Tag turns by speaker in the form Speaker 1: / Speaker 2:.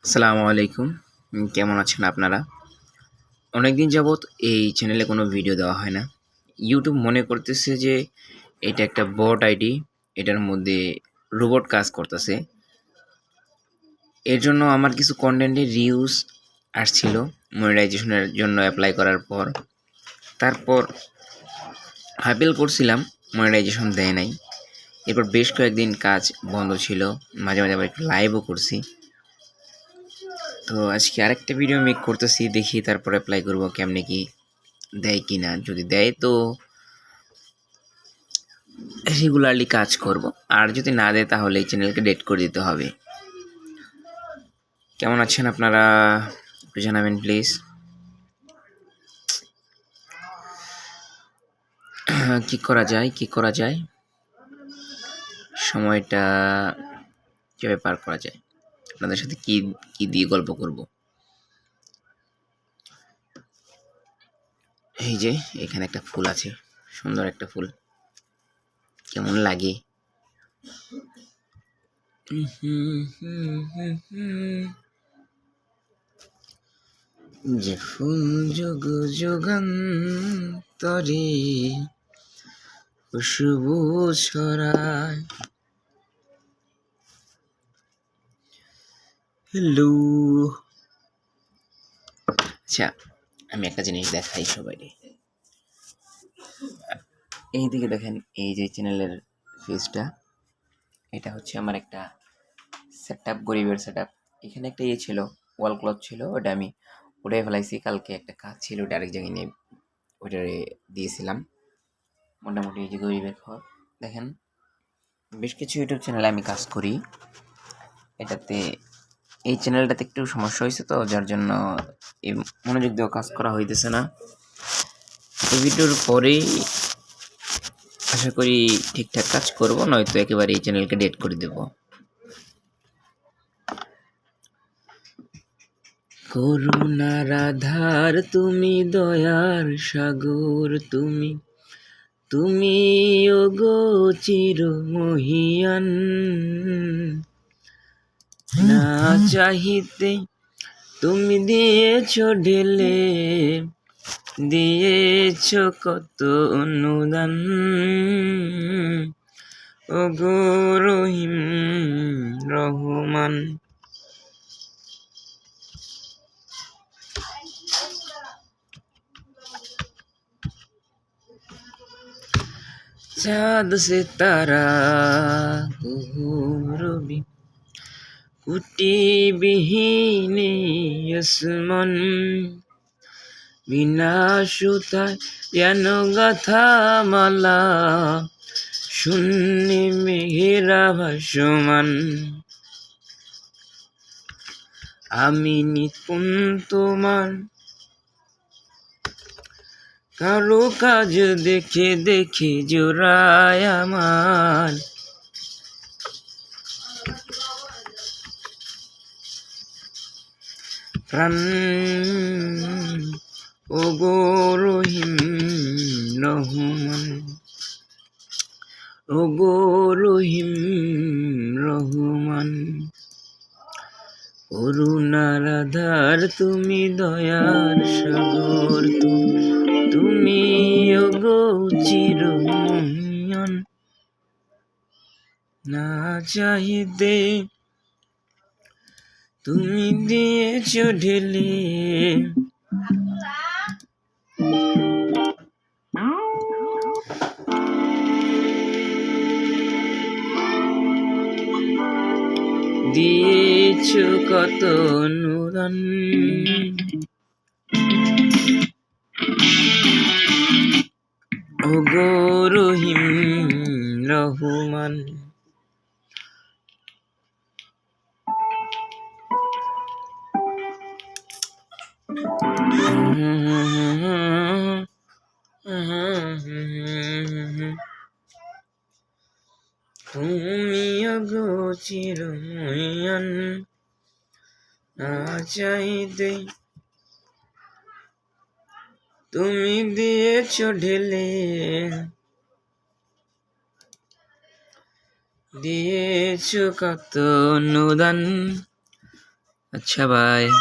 Speaker 1: আসসালামু আলাইকুম। কেমন আছেন আপনারা? অনেকদিন যাবৎ এই চ্যানেলে কোনো ভিডিও দেওয়া হয় না। ইউটিউব মনে করতেছে যে এটা একটা বট আইডি, এটার মধ্যে রোবট কাজ করতেছে। এর জন্য আমার কিছু কনটেন্টের রিউজ আসছিল মনিটাইজেশনের জন্য অ্যাপ্লাই করার পর। তারপর আপিল করছিলাম, মনিটাইজেশন দেয় নাই। এরপর বেশ কয়েকদিন কাজ বন্ধ ছিল, মাঝে মাঝে আবার একটু লাইভও করছি। তো আজকে আরেকটা ভিডিও মেক করতেছি, দেখি তারপর অ্যাপ্লাই করবো কেমনে কি দেয় কি না। যদি দেয় তো রেগুলারলি কাজ করব, আর যদি না দেয় তাহলে এই চ্যানেলকে ডেট করে দিতে হবে। কেমন আছেন আপনারা একটু জানাবেন প্লিজ। কি করা যায় সময়টা কিভাবে পার করা যায়, আপনাদের সাথে কি কি দিয়ে গল্প করব। এই যে এখানে একটা ফুল আছে, সুন্দর একটা ফুল, কেমন লাগে। যে ফুল যুগ যুগান্তরে খুশবু ছড়ায়। হ্যালো, আচ্ছা আমি একটা জিনিস দেখাই সবাইকে। এই দিকে দেখেন, এই যে চ্যানেলের ফেসটা, এটা হচ্ছে আমার একটা সেটআপ, গরিবের সেটআপ। এখানে একটা ইয়ে ছিল, ওয়াল ক্লথ ছিল, ওটা আমি উঠে ফেলাইছি। কালকে একটা কাজ ছিল, ওটা আরেক জায়গায় নিয়ে ওইটারে দিয়েছিলাম। মোটামুটি এই যে গরিবের ঘর দেখেন। বেশ কিছু ইউটিউব চ্যানেলে আমি কাজ করি, এটাতে এই চ্যানেলটাতে একটু সমস্যা হয়েছে, তো যার জন্য এই মনোযোগ দিয়েও কাজ করা হইতেছে না। এই ভিডিওর পরেই আশা করি ঠিকঠাক কাজ করব, নয়তো একেবারে এই চ্যানেলকে ডেট করে দেব। করুণার আধার তুমি, দয়ার সাগর তুমি, তুমি ওগো চির মহিয়ান। না চাহিতে তুমি দিয়েছ ঢেলে, দিয়েছ কত অনুদান। ওগো রহিম রহমান। চাঁদ সে তারা রবি, কুটি বিহীনে আসমান, বিনা সুতায় যেন গাথা মালা, শূন্য মেঘেরা ভাসমান। আমি নিপুণ তোমার কারো কাজ দেখে দেখে জোড়ায় আমার, প্রাণ। ওগো রহিম রহমান, ওগো রহিম রহমান। করুণার আধার তুমি, দয়ার সাগর তুমি, তুমি ওগো চির মহিয়ান। না চাহিতে তুমি দিয়েছ ঢেলে, দিয়েছ কত অনুদান। ওগো রহিম রহমান। তুমি ওগো চির মহিয়ান। না চাইতে তুমি দিয়েছ ঢেলে, দিয়েছ কত অনুদান। আচ্ছা বাই।